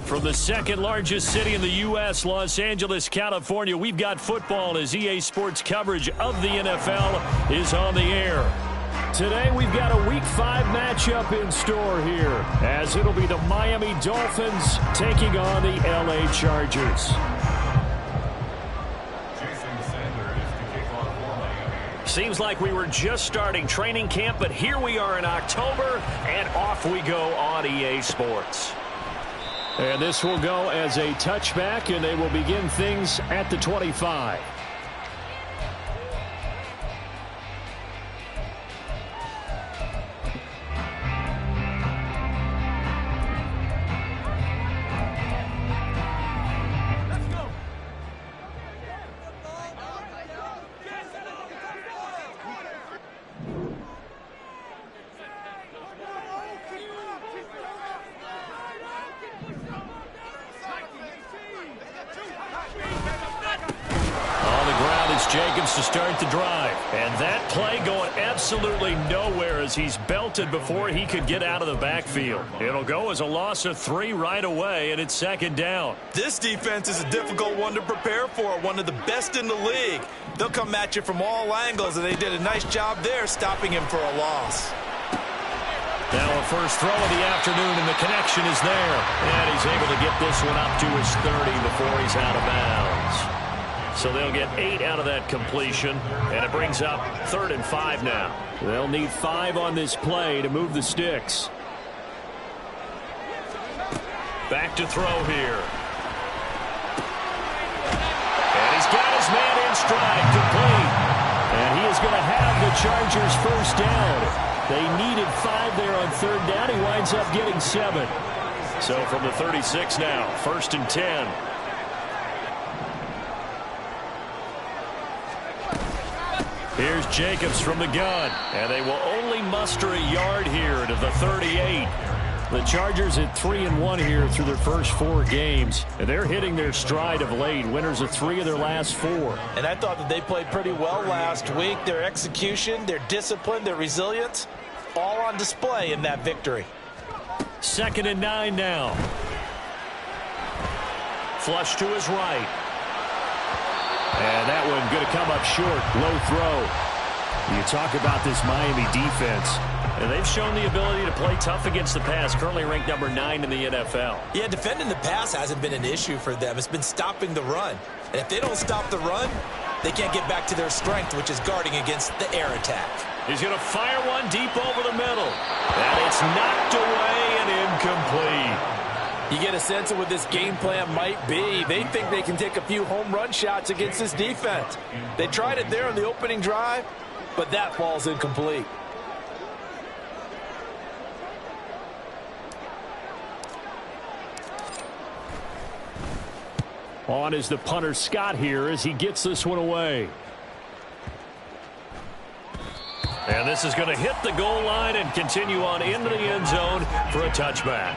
From the second largest city in the U.S., Los Angeles, California, we've got football as EA Sports coverage of the NFL is on the air. Today, we've got a Week 5 matchup in store here, as it'll be the Miami Dolphins taking on the L.A. Chargers. Seems like we were just starting training camp, but here we are in October, and off we go on EA Sports. And this will go as a touchback, and they will begin things at the 25. To start the drive, and that play going absolutely nowhere as he's belted before he could get out of the backfield. It'll go as a loss of 3 right away, and it's second down. This defense is a difficult one to prepare for, one of the best in the league. They'll come at you from all angles, and they did a nice job there stopping him for a loss. Now a first throw of the afternoon, and the connection is there, and he's able to get this one up to his 30 before he's out of bounds. So they'll get 8 out of that completion, and it brings up 3rd and 5 now. They'll need 5 on this play to move the sticks. Back to throw here. And he's got his man in stride, complete. And he is going to have the Chargers first down. They needed 5 there on 3rd down. He winds up getting 7. So from the 36 now, 1st and 10. Here's Jacobs from the gun, and they will only muster a yard here to the 38. The Chargers at 3-1 here through their first 4 games, and they're hitting their stride of late, winners of 3 of their last 4. And I thought that they played pretty well last week. Their execution, their discipline, their resilience, all on display in that victory. 2nd and 9 now. Flush to his right. And that one going to come up short. Low throw. You talk about this Miami defense. And they've shown the ability to play tough against the pass. Currently ranked number 9 in the NFL. Yeah, defending the pass hasn't been an issue for them. It's been stopping the run. And if they don't stop the run, they can't get back to their strength, which is guarding against the air attack. He's going to fire one deep over the middle. And it's knocked away and incomplete. You get a sense of what this game plan might be. They think they can take a few home run shots against this defense. They tried it there on the opening drive, but that falls incomplete. On is the punter Scott here as he gets this one away. And this is going to hit the goal line and continue on into the end zone for a touchback.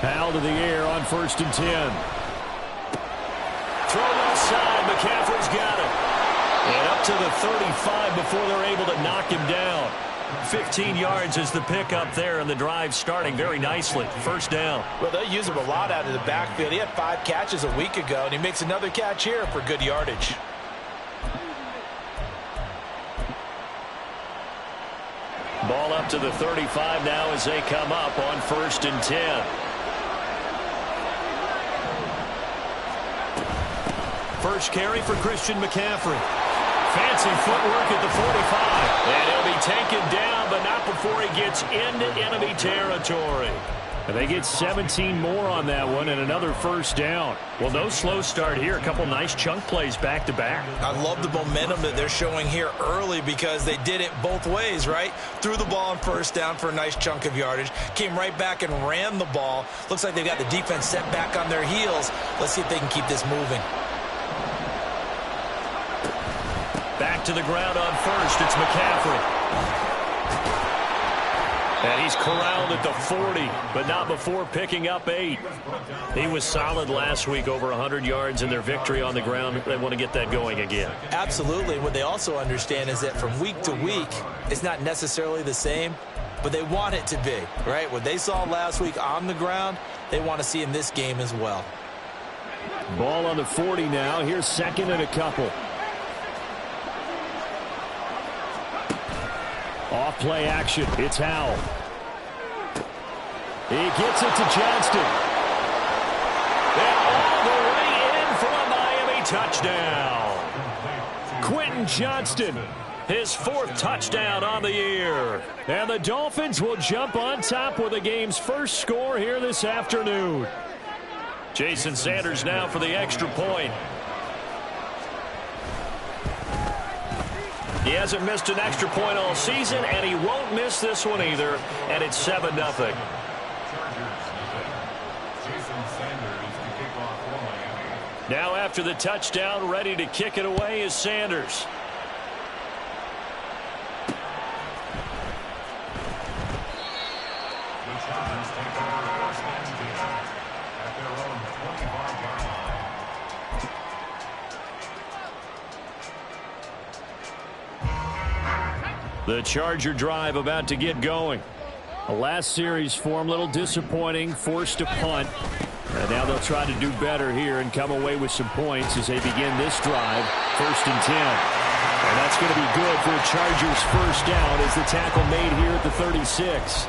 Foul to the air on 1st and 10. Throw left side. McCaffrey's got it. And up to the 35 before they're able to knock him down. 15 yards is the pickup there, and the drive starting very nicely. First down. Well, they'll use him a lot out of the backfield. He had 5 catches a week ago, and he makes another catch here for good yardage. Ball up to the 35 now as they come up on 1st and 10. First carry for Christian McCaffrey. Fancy footwork at the 45. And he'll be taken down, but not before he gets into enemy territory. And they get 17 more on that one and another first down. Well, no slow start here. A couple nice chunk plays back-to-back. I love the momentum that they're showing here early because they did it both ways, right? Threw the ball on first down for a nice chunk of yardage. Came right back and ran the ball. Looks like they've got the defense set back on their heels. Let's see if they can keep this moving. Back to the ground on first. It's McCaffrey. And he's corralled at the 40, but not before picking up 8. He was solid last week, over 100 yards in their victory on the ground. They want to get that going again. Absolutely. What they also understand is that from week to week, it's not necessarily the same, but they want it to be, right? What they saw last week on the ground, they want to see in this game as well. Ball on the 40 now. Here's second and a couple. Off play action. It's Howell. He gets it to Johnston. And all the way in for a Miami touchdown. Quentin Johnston, his 4th touchdown on the year. And the Dolphins will jump on top with the game's first score here this afternoon. Jason Sanders now for the extra point. He hasn't missed an extra point all season, and he won't miss this one either, and it's 7-0. Now after the touchdown, ready to kick it away is Sanders. The Charger drive about to get going. The last series for him, a little disappointing, forced a punt. And now they'll try to do better here and come away with some points as they begin this drive, 1st and 10. And that's going to be good for a Chargers first down as the tackle made here at the 36.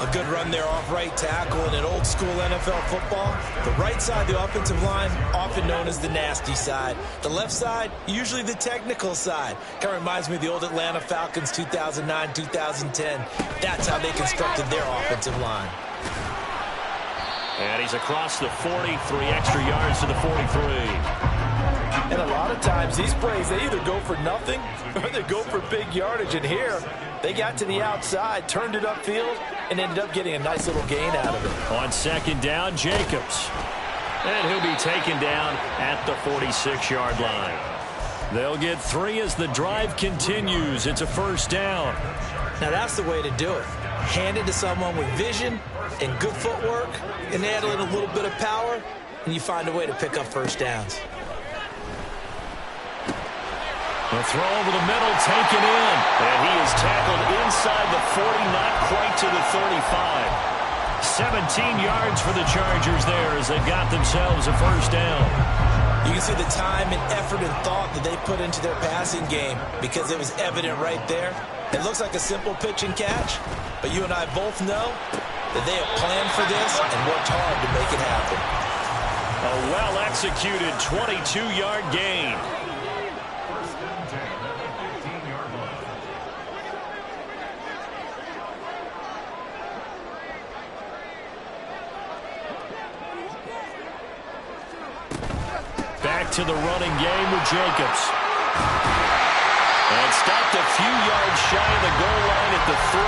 A good run there off right tackle in an old school NFL football. The right side, the offensive line, often known as the nasty side. The left side, usually the technical side. Kind of reminds me of the old Atlanta Falcons 2009, 2010. That's how they constructed their offensive line. And he's across the 40, 3 extra yards to the 43. And a lot of times these plays, they either go for nothing or they go for big yardage. And here, they got to the outside, turned it upfield, and ended up getting a nice little gain out of it. On second down, Jacobs. And he'll be taken down at the 46-yard line. They'll get 3 as the drive continues. It's a first down. Now that's the way to do it. Hand it to someone with vision and good footwork, and add in a little bit of power, and you find a way to pick up first downs. The throw over the middle, taken in. And he is tackled inside the 40, not quite to the 35. 17 yards for the Chargers there as they got themselves a first down. You can see the time and effort and thought that they put into their passing game because it was evident right there. It looks like a simple pitch and catch, but you and I both know that they have planned for this and worked hard to make it happen. A well-executed 22-yard gain. Back to the running game with Jacobs. And stopped a few yards shy of the goal line at the 3.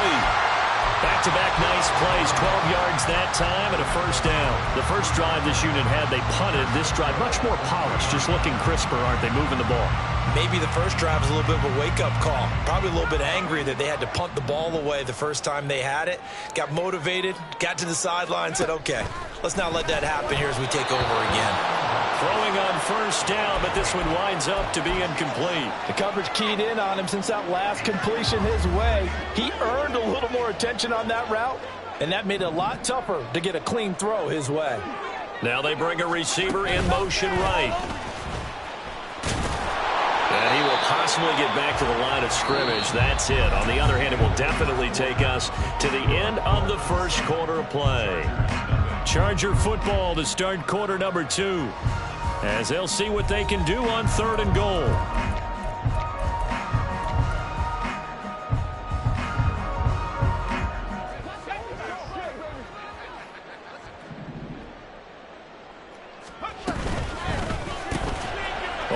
Back-to-back nice plays, 12 yards that time and a first down. The first drive this unit had, they punted. This drive, much more polished, just looking crisper, aren't they, moving the ball? Maybe the first drive was a little bit of a wake-up call. Probably a little bit angry that they had to punt the ball away the first time they had it. Got motivated, got to the sideline, said, okay, let's not let that happen here as we take over again. Throwing on first down, but this one winds up to be incomplete. The coverage keyed in on him since that last completion his way. He earned a little more attention on that route, and that made it a lot tougher to get a clean throw his way. Now they bring a receiver in motion right. And he will possibly get back to the line of scrimmage. That's it. On the other hand, it will definitely take us to the end of the first quarter of play. Charger football to start quarter number 2. As they'll see what they can do on 3rd and goal.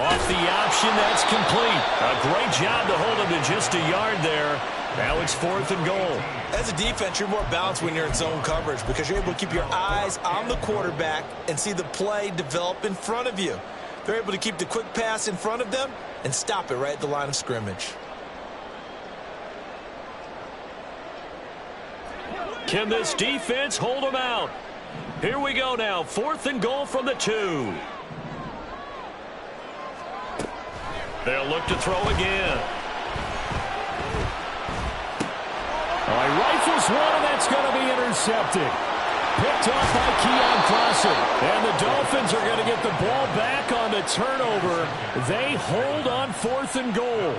Off the option, that's complete. A great job to hold him to just a yard there. Now it's 4th and goal. As a defense, you're more balanced when you're in zone coverage because you're able to keep your eyes on the quarterback and see the play develop in front of you. They're able to keep the quick pass in front of them and stop it right at the line of scrimmage. Can this defense hold them out? Here we go now. 4th and goal from the 2. They'll look to throw again. Oh, he rifles one, and that's going to be intercepted. Picked off by Keon Crossen. And the Dolphins are going to get the ball back on the turnover. They hold on 4th and goal.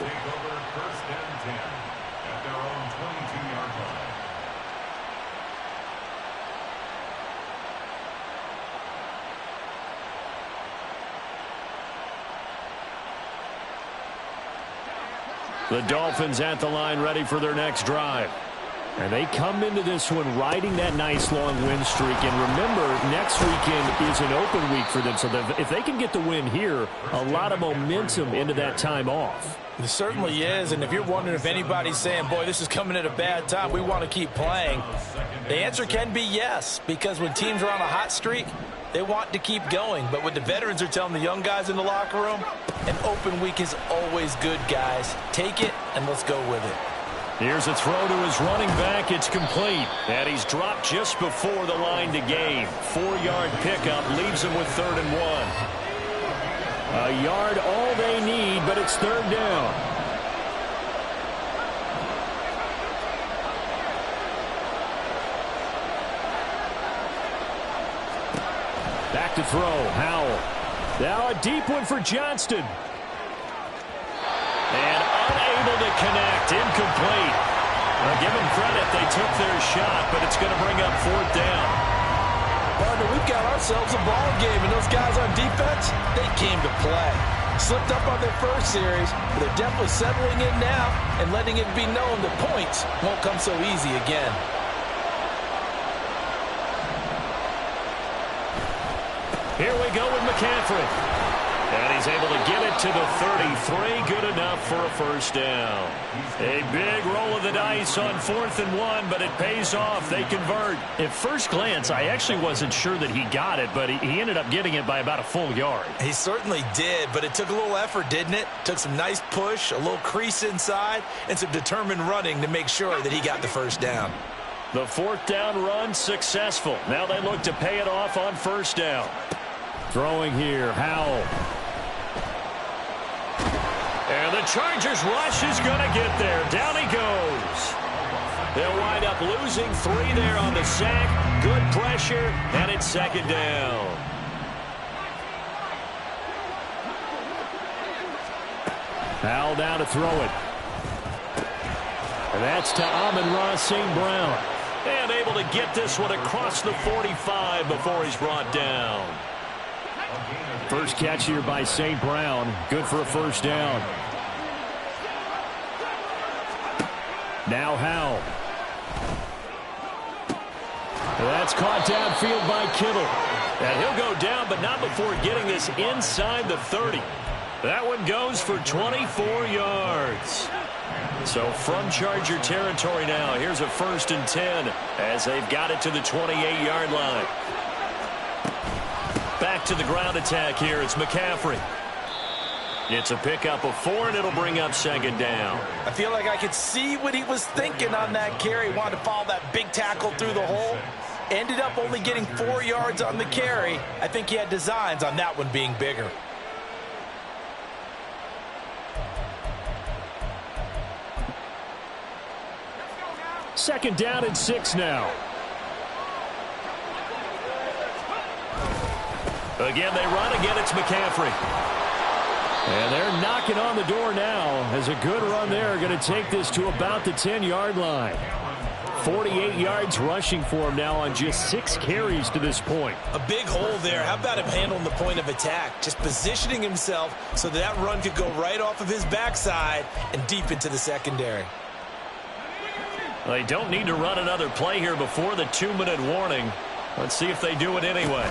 The Dolphins at the line ready for their next drive. And they come into this one riding that nice long win streak. And remember, next weekend is an open week for them. So if they can get the win here, a lot of momentum into that time off. It certainly is. And if you're wondering if anybody's saying, boy, this is coming at a bad time, we want to keep playing, the answer can be yes. Because when teams are on a hot streak, they want to keep going. But what the veterans are telling the young guys in the locker room, an open week is always good, guys. Take it, and let's go with it. Here's a throw to his running back. It's complete. And he's dropped just before the line to gain. 4-yard pickup leaves him with 3rd and 1. A yard all they need, but it's 3rd down. Back to throw. Howell. Now a deep one for Johnston. And unable to connect. Incomplete. Well, give them credit. They took their shot, but it's going to bring up 4th down. Partner, we've got ourselves a ball game, and those guys on defense, they came to play. Slipped up on their first series, but they're definitely settling in now and letting it be known that points won't come so easy again. Here we go with McCaffrey. And he's able to get it to the 33. Good enough for a 1st down. A big roll of the dice on 4th and 1, but it pays off. They convert. At first glance, I actually wasn't sure that he got it, but he ended up getting it by about a full yard. He certainly did, but it took a little effort, didn't it? Took some nice push, a little crease inside, and some determined running to make sure that he got the 1st down. The 4th down run successful. Now they look to pay it off on 1st down. Throwing here, Howell. And the Chargers rush is going to get there. Down he goes. They'll wind up losing 3 there on the sack. Good pressure, and it's 2nd down. Howell down to throw it. And that's to Amon-Ra St. Brown. And able to get this one across the 45 before he's brought down. First catch here by St. Brown. Good for a 1st down. Now Howell. That's caught downfield by Kittle. And he'll go down, but not before getting this inside the 30. That one goes for 24 yards. So from Charger territory now, here's a 1st and 10 as they've got it to the 28-yard line. Back to the ground attack here. It's McCaffrey. It's a pickup of 4, and it'll bring up 2nd down. I feel like I could see what he was thinking on that carry. Wanted to follow that big tackle through the hole. Ended up only getting 4 yards on the carry. I think he had designs on that one being bigger. Second down and 6 now. Again, they run. Again, it's McCaffrey. And they're knocking on the door now as a good run there. Going to take this to about the 10-yard line. 48 yards rushing for him now on just 6 carries to this point. A big hole there. How about him handling the point of attack? Just positioning himself so that run could go right off of his backside and deep into the secondary. They don't need to run another play here before the 2-minute warning. Let's see if they do it anyway.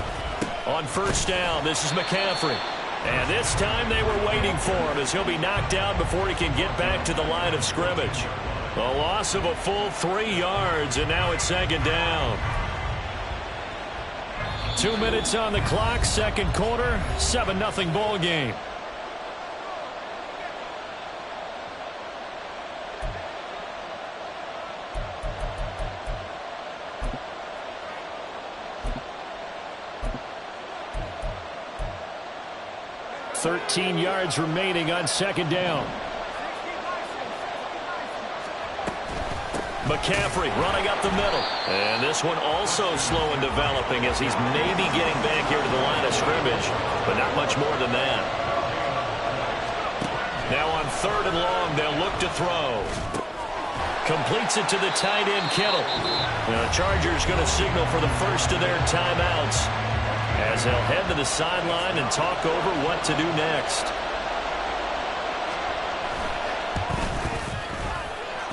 On 1st down, this is McCaffrey. And this time they were waiting for him as he'll be knocked down before he can get back to the line of scrimmage. A loss of a full 3 yards, and now it's 2nd down. 2 minutes on the clock, second quarter, 7-0 ball game. .13 yards remaining on second down. McCaffrey running up the middle. And this one also slow in developing as he's maybe getting back here to the line of scrimmage, but not much more than that. Now on 3rd and long, they'll look to throw. Completes it to the tight end, Kittle. Now the Chargers going to signal for the first of their timeouts as they'll head to the sideline and talk over what to do next.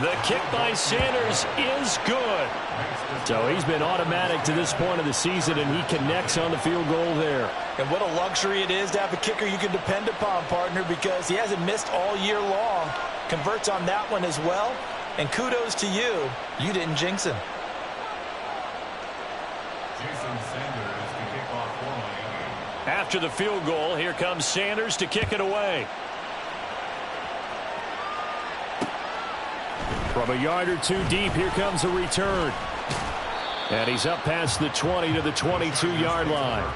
The kick by Sanders is good. So he's been automatic to this point of the season, and he connects on the field goal there. And what a luxury it is to have a kicker you can depend upon, partner, because he hasn't missed all year long. Converts on that one as well. And kudos to you. You didn't jinx him. After the field goal, here comes Sanders to kick it away. From a yard or two deep, here comes a return. And he's up past the 20 to the 22-yard line.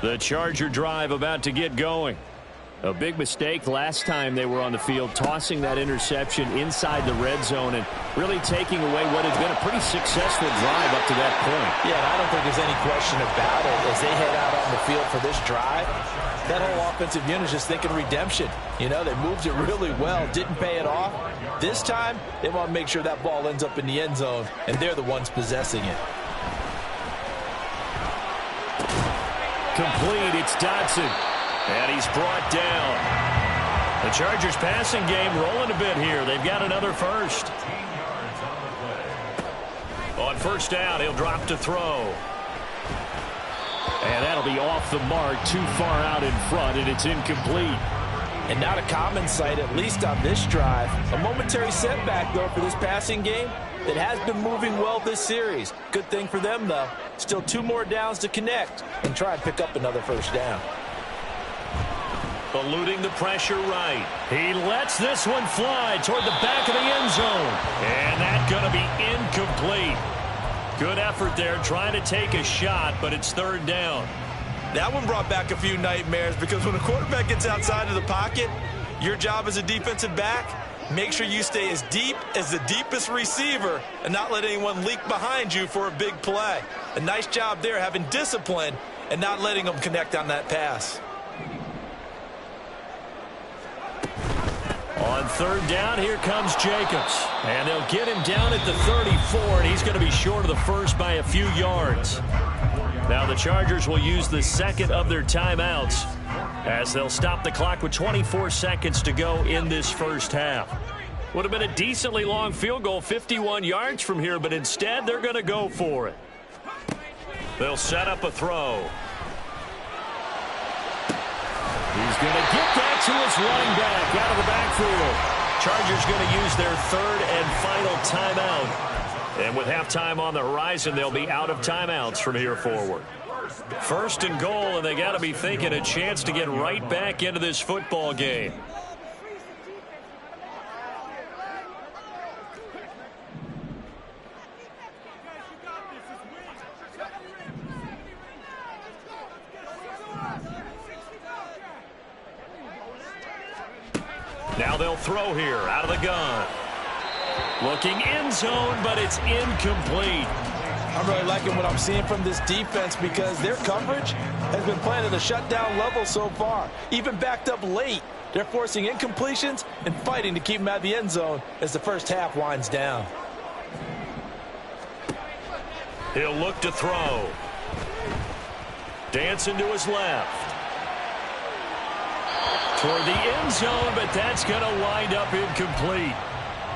The Charger drive about to get going. A big mistake last time they were on the field, tossing that interception inside the red zone and really taking away what had been a pretty successful drive up to that point. Yeah, and I don't think there's any question about it. As they head out on the field for this drive, that whole offensive unit is just thinking redemption. You know, they moved it really well, didn't pay it off. This time, they want to make sure that ball ends up in the end zone, and they're the ones possessing it. Complete, it's Dotson. And he's brought down. The Chargers passing game rolling a bit here. They've got another first. On first down, he'll drop to throw. And that'll be off the mark, too far out in front, and it's incomplete. And not a common sight, at least on this drive. A momentary setback, though, for this passing game that has been moving well this series. Good thing for them, though. Still 2 more downs to connect and try and pick up another first down. Eluding the pressure right. He lets this one fly toward the back of the end zone. And that's going to be incomplete. Good effort there trying to take a shot, but it's 3rd down. That one brought back a few nightmares because when a quarterback gets outside of the pocket, your job as a defensive back, make sure you stay as deep as the deepest receiver and not let anyone leak behind you for a big play. A nice job there having discipline and not letting them connect on that pass. On 3rd down, here comes Jacobs. And they'll get him down at the 34, and he's going to be short of the first by a few yards. Now the Chargers will use the second of their timeouts as they'll stop the clock with 24 seconds to go in this first half. Would have been a decently long field goal, 51 yards from here, but instead they're going to go for it. They'll set up a throw. He's going to get that to his running back out of the backfield. Chargers going to use their 3rd and final timeout. And with halftime on the horizon, they'll be out of timeouts from here forward. 1st and goal, and they got to be thinking a chance to get right back into this football game. Now they'll throw here out of the gun. Looking end zone, but it's incomplete. I'm really liking what I'm seeing from this defense because their coverage has been playing at a shutdown level so far. Even backed up late, they're forcing incompletions and fighting to keep them out of the end zone as the first half winds down. He'll look to throw. Dancing to his left. Toward the end zone, but that's going to wind up incomplete.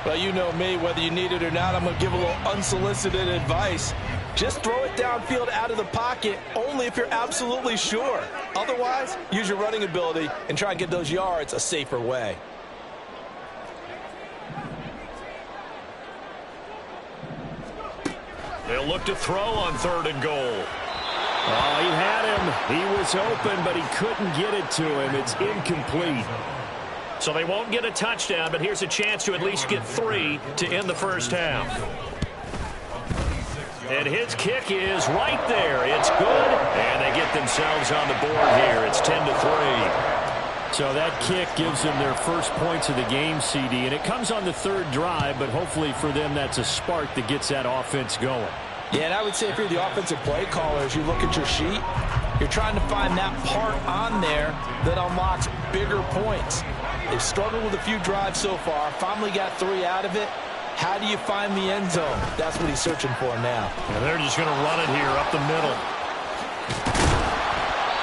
Well, you know me, whether you need it or not, I'm going to give a little unsolicited advice. Just throw it downfield out of the pocket, only if you're absolutely sure. Otherwise, use your running ability and try and get those yards a safer way. They'll look to throw on 3rd and goal. Oh, he had him. He was open, but he couldn't get it to him. It's incomplete. So they won't get a touchdown, but here's a chance to at least get 3 to end the first half. And his kick is right there. It's good, and they get themselves on the board here. It's 10-3. So that kick gives them their first points of the game, CD, and it comes on the 3rd drive, but hopefully for them that's a spark that gets that offense going. Yeah, and I would say if you're the offensive play caller, as you look at your sheet, you're trying to find that part on there that unlocks bigger points. They've struggled with a few drives so far, finally got 3 out of it. How do you find the end zone? That's what he's searching for now. And they're just going to run it here up the middle.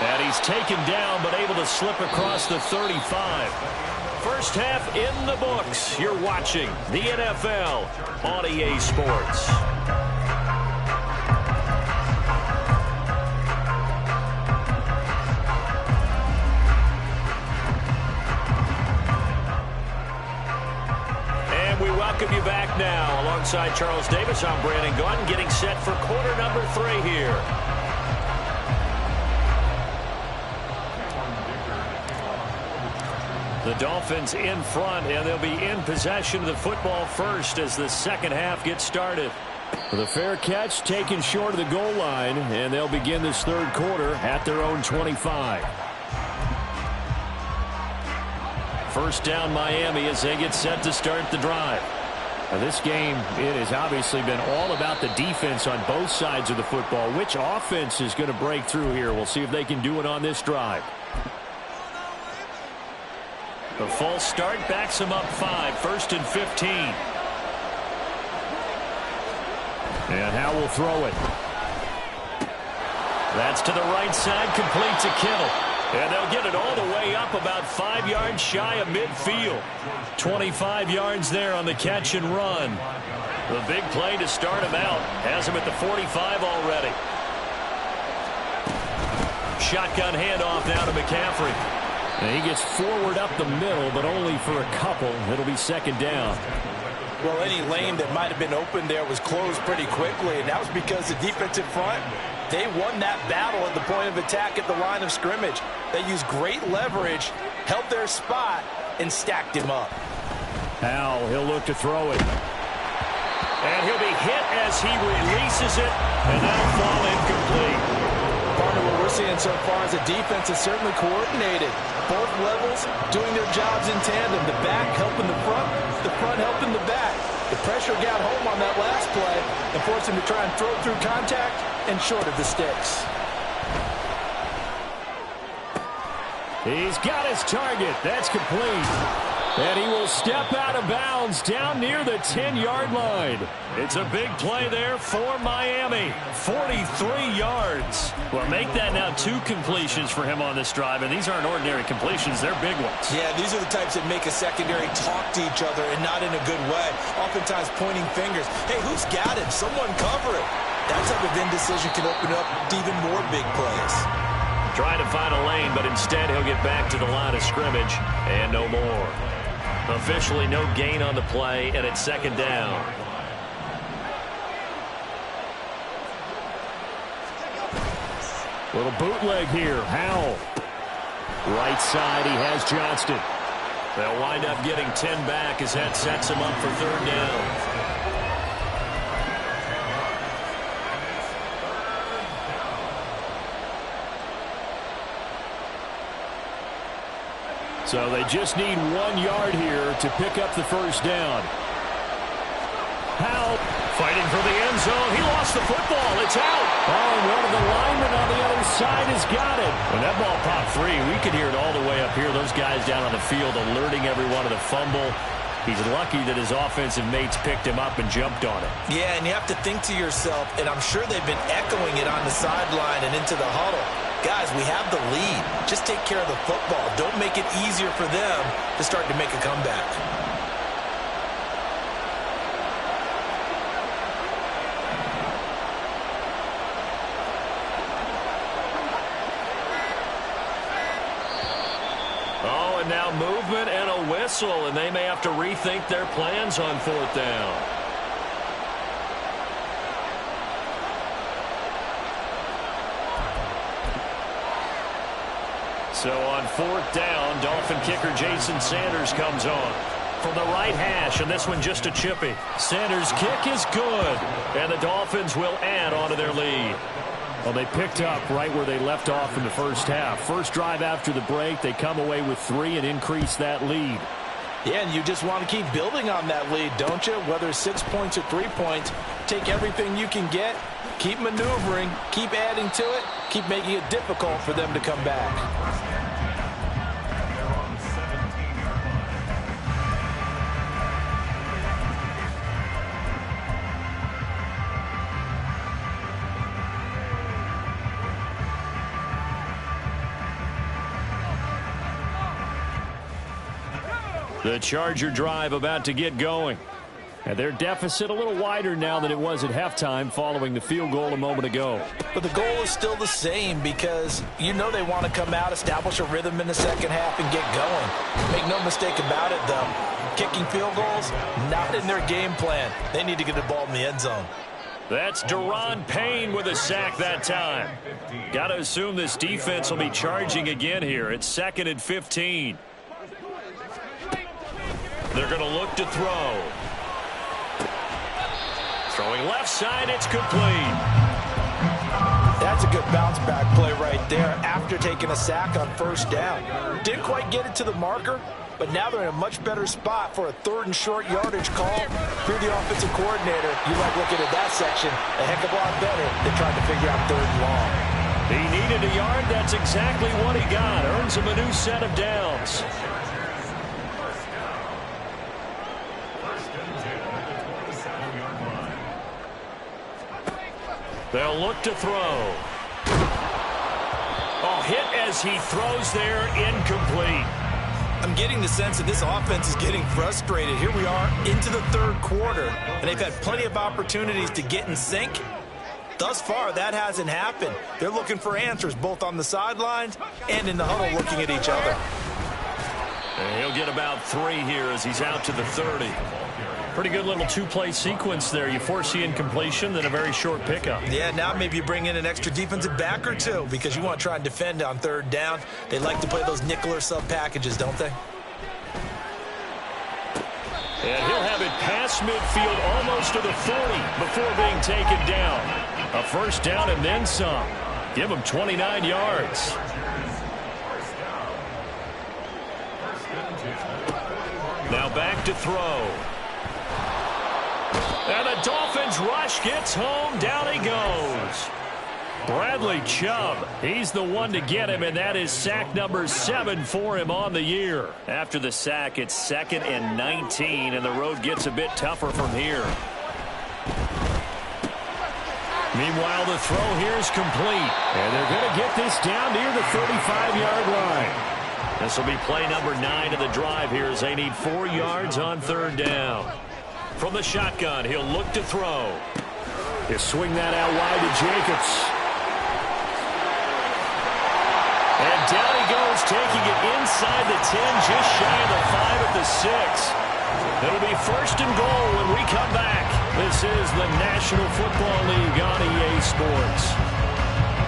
And he's taken down, but able to slip across the 35. First half in the books. You're watching the NFL on EA Sports. We welcome you back now. Alongside Charles Davis, I'm Brandon Gunn, getting set for quarter number 3 here. The Dolphins in front, and they'll be in possession of the football first as the second half gets started. With a fair catch taken short of the goal line, and they'll begin this 3rd quarter at their own 25. First down Miami as they get set to start the drive. Now this game, it has obviously been all about the defense on both sides of the football. Which offense is going to break through here? We'll see if they can do it on this drive. The false start backs them up 5, 1st and 15. And Howe will throw it. That's to the right side, complete to Kittle. And they'll get it all the way up about 5 yards shy of midfield. 25 yards there on the catch and run. The big play to start him out. Has him at the 45 already. Shotgun handoff now to McCaffrey. And he gets forward up the middle, but only for a couple. It'll be 2nd down. Well, any lane that might have been open there was closed pretty quickly, and that was because the defensive front, they won that battle at the point of attack at the line of scrimmage. They used great leverage, held their spot, and stacked him up. Now he'll look to throw it. And he'll be hit as he releases it, and that'll fall incomplete. Part of what we're seeing so far is the defense is certainly coordinated. Both levels doing their jobs in tandem. The back helping the front helping the back. The pressure got home on that last play and forced him to try and throw through contact and short of the sticks. He's got his target. That's complete. And he will step out of bounds down near the 10-yard line. It's a big play there for Miami. 43 yards. Well, make that now 2 completions for him on this drive, and these aren't ordinary completions. They're big ones. Yeah, these are the types that make a secondary talk to each other and not in a good way. Oftentimes pointing fingers. Hey, who's got it? Someone cover it. That type of indecision can open up to even more big plays. Trying to find a lane, but instead he'll get back to the line of scrimmage and no more. Officially no gain on the play, and it's 2nd down. Little bootleg here. Howell. Right side, he has Johnston. They'll wind up getting 10 back as that sets him up for 3rd down. So they just need 1 yard here to pick up the first down. Howe fighting for the end zone. He lost the football. It's out. Oh, and one of the linemen on the other side has got it. When that ball popped free, we could hear it all the way up here. Those guys down on the field alerting everyone of the fumble. He's lucky that his offensive mates picked him up and jumped on it. Yeah, and you have to think to yourself, and I'm sure they've been echoing it on the sideline and into the huddle. Guys, we have the lead. Just take care of the football. Don't make it easier for them to start to make a comeback. Oh, and now movement and a whistle, and they may have to rethink their plans on 4th down. So on 4th down, Dolphin kicker Jason Sanders comes on from the right hash, and this one just a chippy. Sanders' kick is good, and the Dolphins will add on to their lead. Well, they picked up right where they left off in the first half. First drive after the break, they come away with 3 and increase that lead. Yeah, and you just want to keep building on that lead, don't you? Whether 6 points or 3 points, take everything you can get, keep maneuvering, keep adding to it, keep making it difficult for them to come back. The Charger drive about to get going. And their deficit a little wider now than it was at halftime following the field goal a moment ago. But the goal is still the same because you know they want to come out, establish a rhythm in the second half, and get going. Make no mistake about it, though. Kicking field goals, not in their game plan. They need to get the ball in the end zone. That's Deron Payne with a sack that time. Got to assume this defense will be charging again here. It's 2nd and 15. They're going to look to throw. Throwing left side, it's complete. That's a good bounce back play right there after taking a sack on 1st down. Didn't quite get it to the marker, but now they're in a much better spot for a 3rd and short yardage call. If you're the offensive coordinator, you like looking at that section a heck of a lot better than trying to figure out 3rd and long. He needed a yard. That's exactly what he got. Earns him a new set of downs. They'll look to throw. Oh, hit as he throws there, incomplete. I'm getting the sense that this offense is getting frustrated. Here we are into the 3rd quarter, and they've had plenty of opportunities to get in sync. Thus far, that hasn't happened. They're looking for answers both on the sidelines and in the huddle looking at each other. And he'll get about 3 here as he's out to the 30. Pretty good little 2-play sequence there. You force the incompletion, then a very short pickup. Yeah, now maybe you bring in an extra defensive back or 2 because you want to try and defend on 3rd down. They like to play those nickel or sub packages, don't they? And he'll have it past midfield almost to the 40 before being taken down. A 1st down and then some. Give him 29 yards. Now back to throw. And the Dolphins rush gets home. Down he goes. Bradley Chubb, he's the one to get him, and that is sack number 7 for him on the year. After the sack, it's 2nd and 19, and the road gets a bit tougher from here. Meanwhile, the throw here is complete, and they're going to get this down near the 35-yard line. This will be play number 9 of the drive here as they need 4 yards on 3rd down. From the shotgun, he'll look to throw. He'll swing that out wide to Jacobs. And down he goes, taking it inside the 10, just shy of the 5 at the 6. It'll be 1st and goal when we come back. This is the National Football League on EA Sports.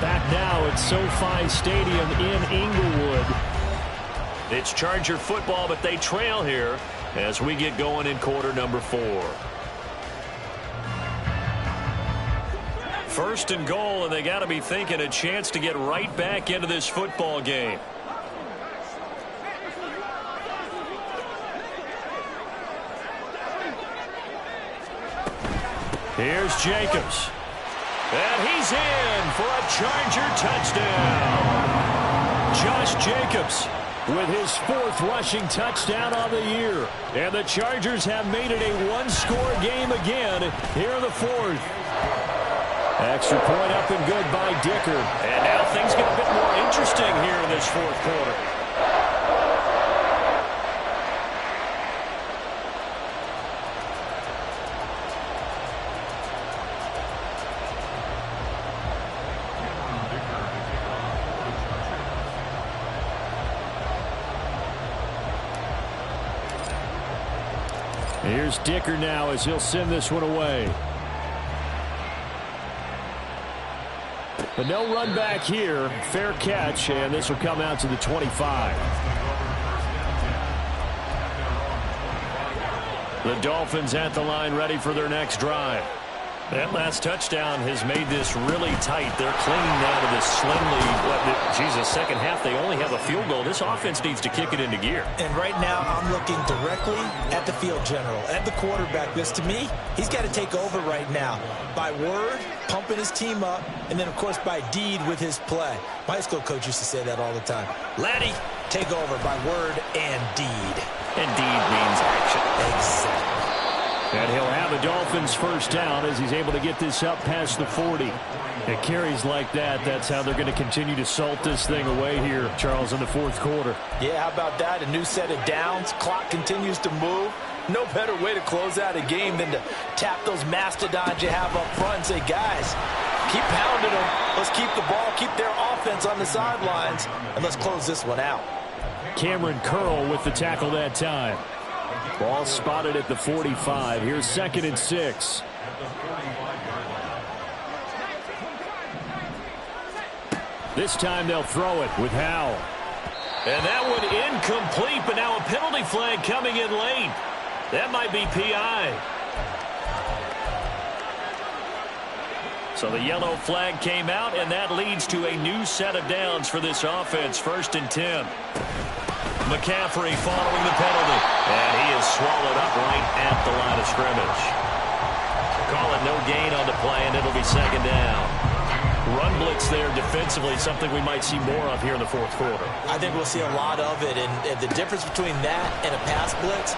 Back now at SoFi Stadium in Inglewood. It's Charger football, but they trail here as we get going in quarter number 4. 1st and goal, and they got to be thinking a chance to get right back into this football game. Here's Jacobs. And he's in for a Charger touchdown. Josh Jacobs with his 4th rushing touchdown on the year. And the Chargers have made it a one-score game again here in the 4th. Extra point up and good by Dicker. And now things get a bit more interesting here in this 4th quarter. Here's Dicker now as he'll send this one away. But no run back here. Fair catch, and this will come out to the 25. The Dolphins at the line ready for their next drive. That last touchdown has made this really tight. They're clinging now to this slimly, second half, they only have a field goal. This offense needs to kick it into gear. And right now, I'm looking directly at the field general, at the quarterback. Because to me, he's got to take over right now. By word, pumping his team up, and then, of course, by deed with his play. My high school coach used to say that all the time. Laddie, take over by word and deed. And deed means action. Exactly. And he'll have a Dolphins first down as he's able to get this up past the 40. It carries like that. That's how they're going to continue to salt this thing away here, Charles, in the 4th quarter. Yeah, how about that? A new set of downs. Clock continues to move. No better way to close out a game than to tap those mastodons you have up front and say, guys, keep pounding them. Let's keep the ball, keep their offense on the sidelines, and let's close this one out. Cameron Curl with the tackle that time. Ball spotted at the 45. Here's 2nd and 6. This time they'll throw it with Howell. And that one incomplete, but now a penalty flag coming in late. That might be PI. So the yellow flag came out, and that leads to a new set of downs for this offense. 1st and 10. McCaffrey following the penalty. And he is swallowed up right at the line of scrimmage. Call it no gain on the play, and it'll be 2nd down. Run blitz there defensively, something we might see more of here in the 4th quarter. I think we'll see a lot of it, and the difference between that and a pass blitz,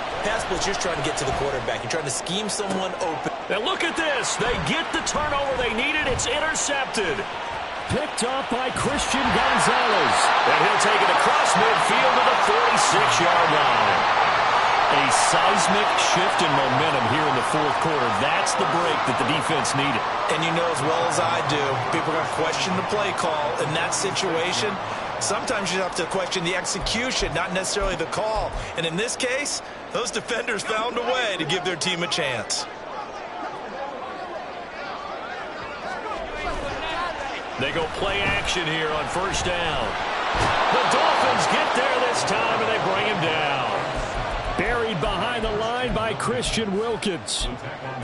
you're trying to get to the quarterback. You're trying to scheme someone open. Now look at this. They get the turnover they needed. It's intercepted. Picked off by Christian Gonzalez. And he'll take it across midfield to the 46-yard line. A seismic shift in momentum here in the 4th quarter. That's the break that the defense needed. And you know as well as I do, people are going to question the play call in that situation. Sometimes you have to question the execution, not necessarily the call. And in this case, those defenders found a way to give their team a chance. They go play action here on 1st down. The Dolphins get there this time, and they bring him down. Buried behind the line by Christian Wilkins.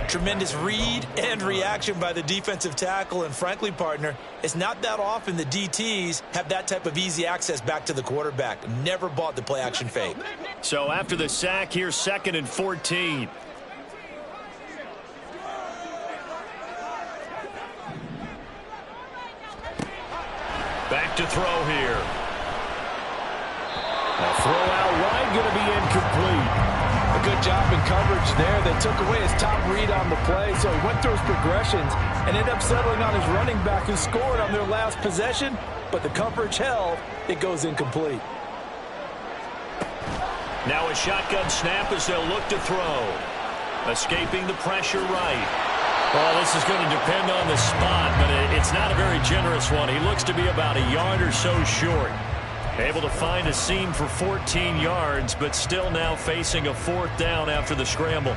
Tremendous read and reaction by the defensive tackle. And frankly, partner, it's not that often the DTs have that type of easy access back to the quarterback. Never bought the play action fake. So after the sack, here's 2nd and 14. Back to throw here. A throw out wide, going to be incomplete. A good job in coverage there. They took away his top read on the play, so he went through his progressions and ended up settling on his running back who scored on their last possession, but the coverage held. It goes incomplete. Now a shotgun snap as they'll look to throw. Escaping the pressure right. Well, this is going to depend on the spot, but it's not a very generous one. He looks to be about a yard or so short. Able to find a seam for 14 yards, but still now facing a 4th down after the scramble.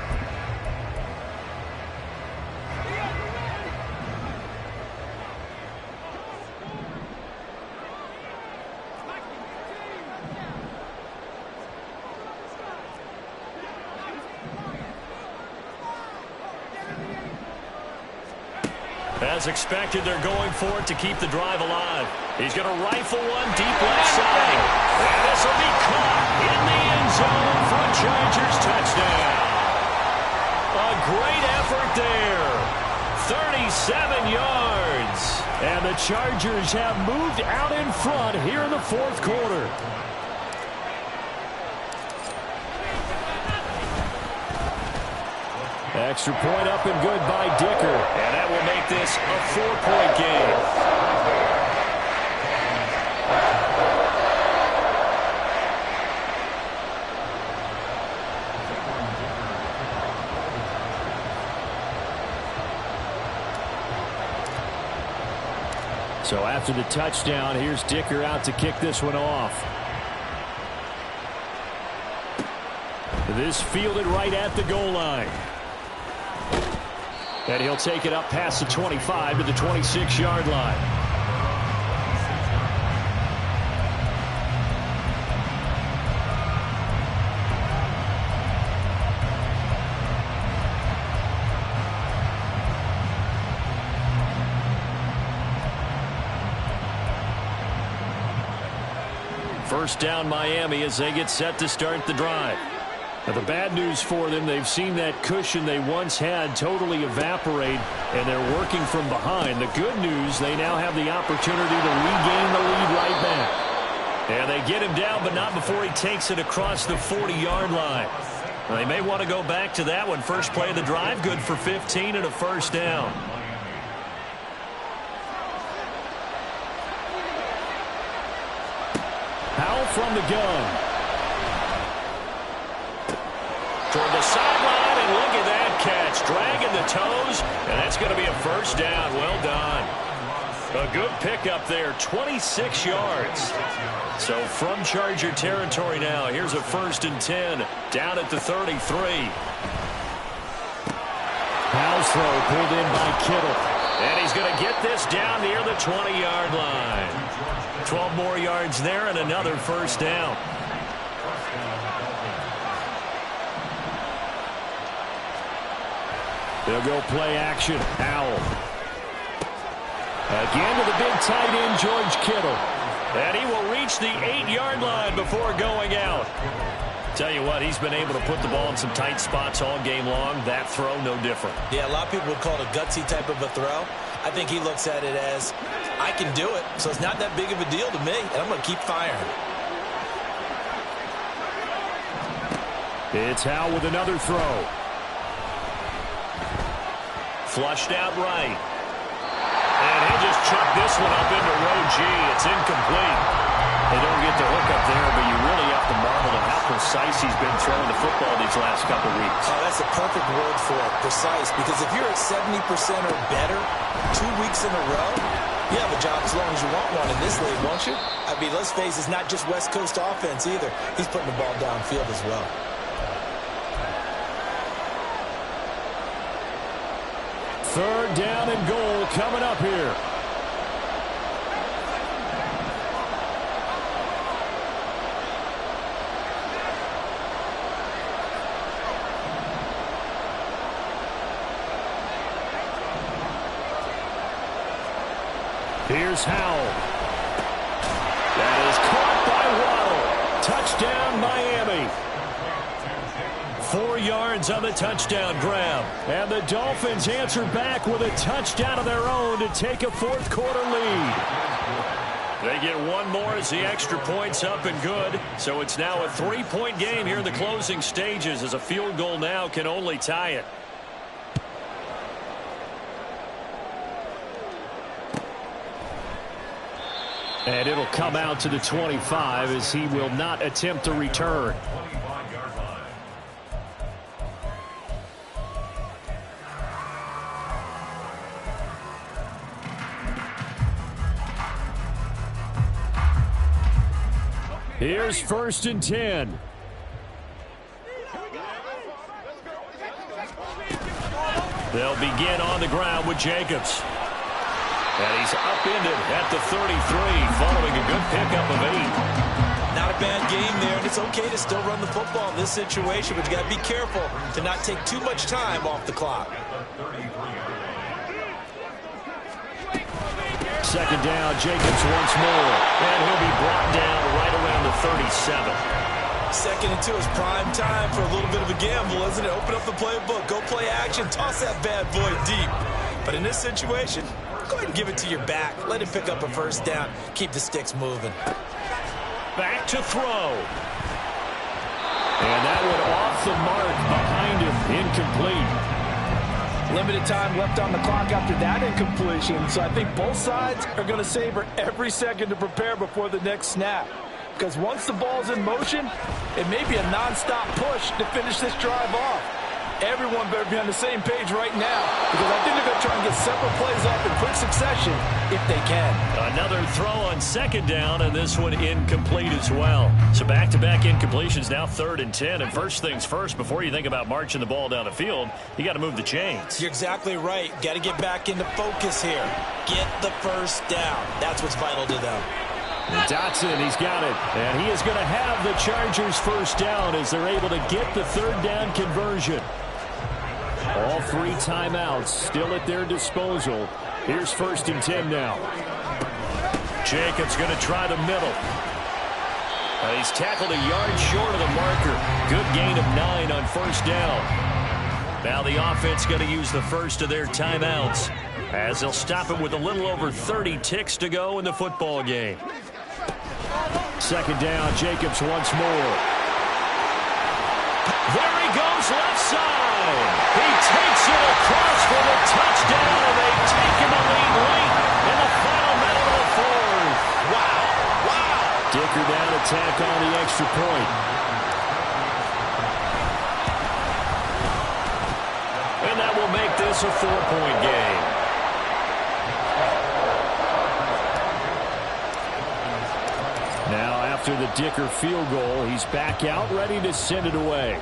As expected, they're going for it to keep the drive alive. He's going to rifle one deep left side. And this will be caught in the end zone for a Chargers touchdown. A great effort there. 37 yards. And the Chargers have moved out in front here in the 4th quarter. Extra point up and good by Dicker. And that will make this a 4-point game. So after the touchdown, here's Dicker out to kick this one off. This fielded right at the goal line. And he'll take it up past the 25 to the 26-yard line. First down Miami as they get set to start the drive. Now the bad news for them, they've seen that cushion they once had totally evaporate, and they're working from behind. The good news, they now have the opportunity to regain the lead right back. And they get him down, but not before he takes it across the 40-yard line. Now, they may want to go back to that one. First play of the drive, good for 15 and a first down. Powell from the gun. Toward the sideline, and look at that catch. Dragging the toes, and that's going to be a first down. Well done. A good pickup there, 26 yards. So from Charger territory now, here's a 1st and 10 down at the 33. Powell's throw pulled in by Kittle. And he's going to get this down near the 20-yard line. 12 more yards there and another first down. They'll go play action. Howell. Again to the big tight end, George Kittle. And he will reach the 8-yard line before going out. Tell you what, he's been able to put the ball in some tight spots all game long. That throw, no different. Yeah, a lot of people would call it a gutsy type of a throw. I think he looks at it as, I can do it, so it's not that big of a deal to me, and I'm going to keep firing. It's Howell with another throw. Flushed out right. And he just chucked this one up into row G. It's incomplete. They don't get the hook up there, but you really have to marvel at how precise he's been throwing the football these last couple weeks. Oh, that's a perfect word for it, precise. Because if you're at 70% or better 2 weeks in a row, you have a job as long as you want one in this league, won't you? I mean, let's face it, it's not just West Coast offense either. He's putting the ball downfield as well. Third down and goal coming up here. Here's Howell. That is caught by Waddle. Touchdown, Miami. 4 yards on the touchdown grab. And the Dolphins answer back with a touchdown of their own to take a fourth-quarter lead. They get one more as the extra point's up and good. So it's now a 3-point game here in the closing stages, as a field goal now can only tie it. And it'll come out to the 25 as he will not attempt to return. Here's 1st and 10. They'll begin on the ground with Jacobs. And he's upended at the 33 following a good pickup of 8. Not a bad game there, and it's okay to still run the football in this situation, but you got to be careful to not take too much time off the clock. Second down, Jacobs once more. And he'll be brought down right around the 37. 2nd and 2 is prime time for a little bit of a gamble, isn't it? Open up the playbook, go play action, toss that bad boy deep. But in this situation, go ahead and give it to your back. Let him pick up a first down. Keep the sticks moving. Back to throw. And that one off the mark behind him. Incomplete. Limited time left on the clock after that incompletion, so I think both sides are going to savor every second to prepare before the next snap. Because once the ball's in motion, it may be a non-stop push to finish this drive off. Everyone better be on the same page right now, because I think they're going to try and get several plays up in quick succession if they can. Another throw on second down, and this one incomplete as well. So back-to-back incompletions, now 3rd and 10. And first things first, before you think about marching the ball down the field, you got to move the chains. You're exactly right. Got to get back into focus here. Get the first down. That's what's vital to them. And Dotson, he's got it. And he is going to have the Chargers first down as they're able to get the 3rd down conversion. All 3 timeouts still at their disposal. Here's 1st and 10 now. Jacobs going to try the middle. He's tackled a yard short of the marker. Good gain of 9 on 1st down. Now the offense going to use the first of their timeouts as they'll stop it with a little over 30 ticks to go in the football game. 2nd down, Jacobs once more. There he goes, left side. He takes it across for the touchdown, and they've taken the lead late in the final minute of the 4th. Wow. Wow. Dicker down to tack on the extra point. And that will make this a 4-point game. Now after the Dicker field goal, he's back out ready to send it away.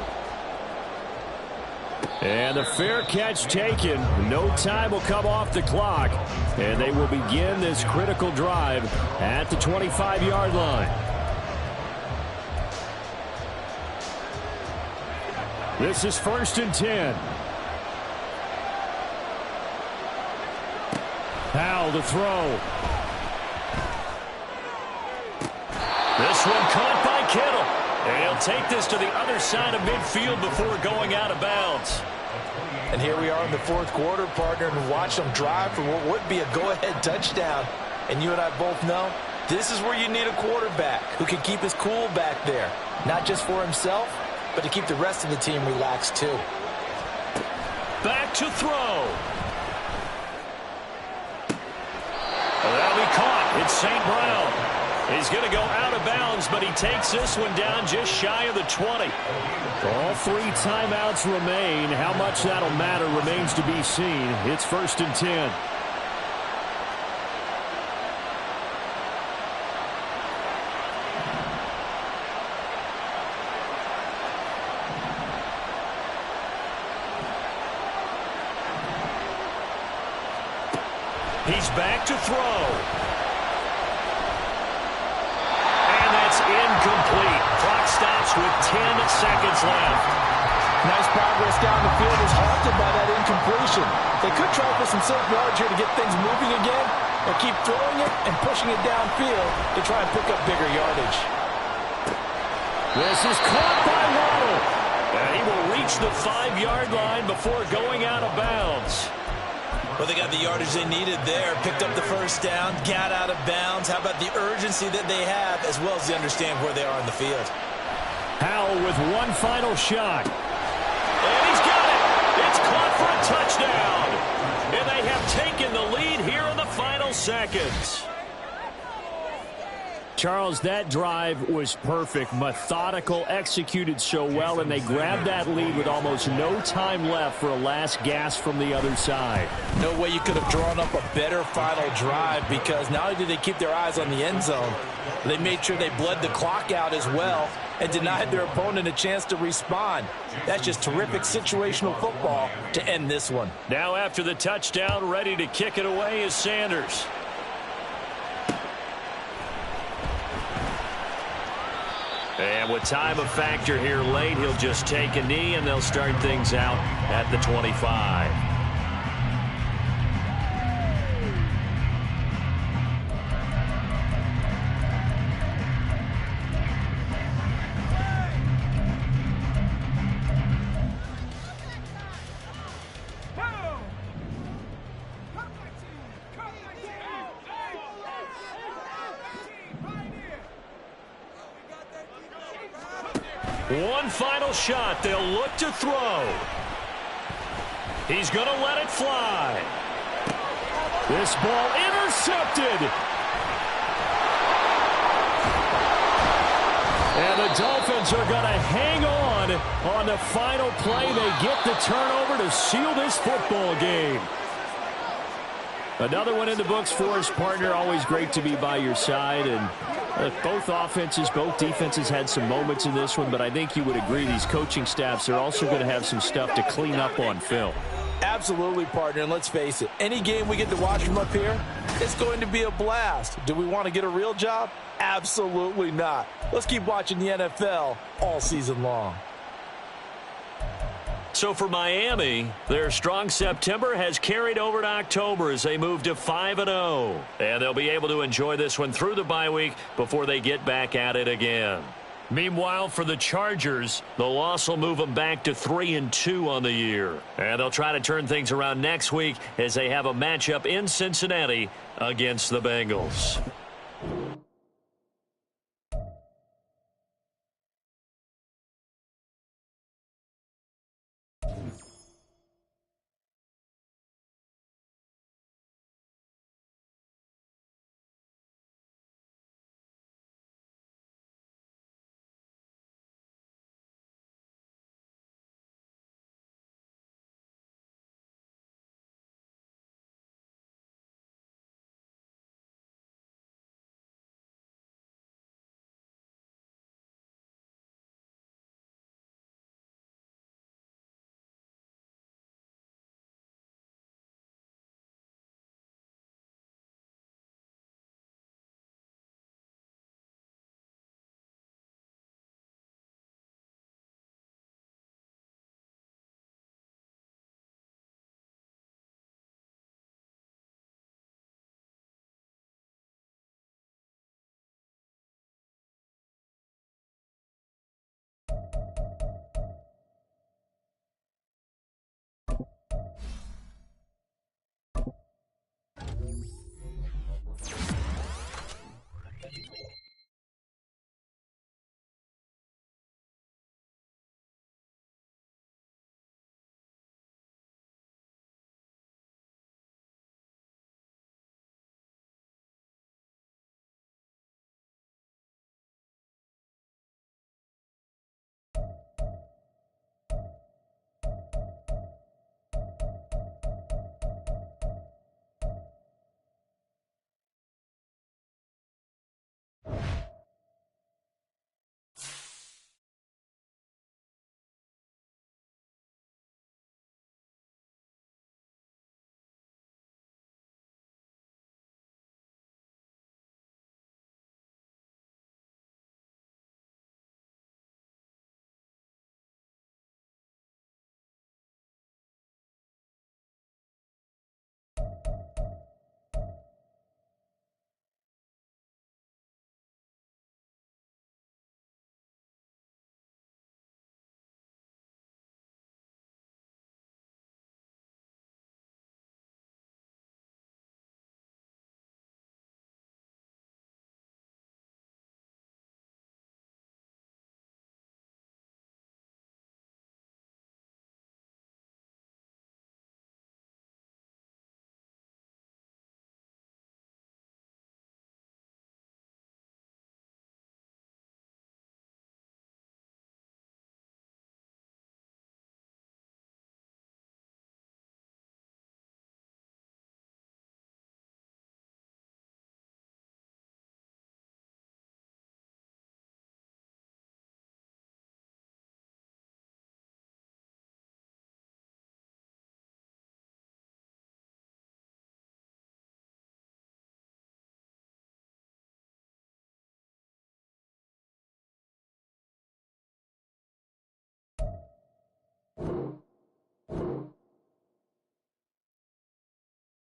And the fair catch taken. No time will come off the clock. And they will begin this critical drive at the 25-yard line. This is 1st and 10. Powell to throw. This one caught by Kittle. And he'll take this to the other side of midfield before going out of bounds. And here we are in the 4th quarter, partner, and watch them drive for what would be a go-ahead touchdown. And you and I both know this is where you need a quarterback who can keep his cool back there. Not just for himself, but to keep the rest of the team relaxed too. Back to throw. That'll be caught. It's St. Brown. He's going to go out of bounds, but he takes this one down just shy of the 20. All 3 timeouts remain. How much that'll matter remains to be seen. It's 1st and 10. He's back to throw. Incomplete. Clock stops with 10 seconds left. Nice progress down the field is halted by that incompletion. They could try for some safe yards here to get things moving again, or keep throwing it and pushing it downfield to try and pick up bigger yardage. This is caught by Waddle. And he will reach the 5-yard line before going out of bounds. Well, they got the yardage they needed there, picked up the first down, got out of bounds. How about the urgency that they have, as well as they understand where they are in the field? Howell with one final shot. And he's got it. It's caught for a touchdown. And they have taken the lead here in the final seconds. Charles, that drive was perfect, methodical, executed so well, and they grabbed that lead with almost no time left for a last gasp from the other side. No way you could have drawn up a better final drive, because not only did they keep their eyes on the end zone, they made sure they bled the clock out as well and denied their opponent a chance to respond. That's just terrific situational football to end this one. Now after the touchdown, ready to kick it away is Sanders. And with time a factor here late, he'll just take a knee, and they'll start things out at the 25. One final shot. They'll look to throw. He's going to let it fly. This ball intercepted. And the Dolphins are going to hang on the final play. They get the turnover to seal this football game. Another one in the books for his partner. Always great to be by your side. And both offenses, both defenses had some moments in this one, but I think you would agree these coaching staffs are also going to have some stuff to clean up on film. Absolutely, partner, and let's face it, any game we get to watch from up here, it's going to be a blast. Do we want to get a real job? Absolutely not. Let's keep watching the NFL all season long. So for Miami, their strong September has carried over to October as they move to 5-0. And they'll be able to enjoy this one through the bye week before they get back at it again. Meanwhile, for the Chargers, the loss will move them back to 3-2 on the year. And they'll try to turn things around next week as they have a matchup in Cincinnati against the Bengals.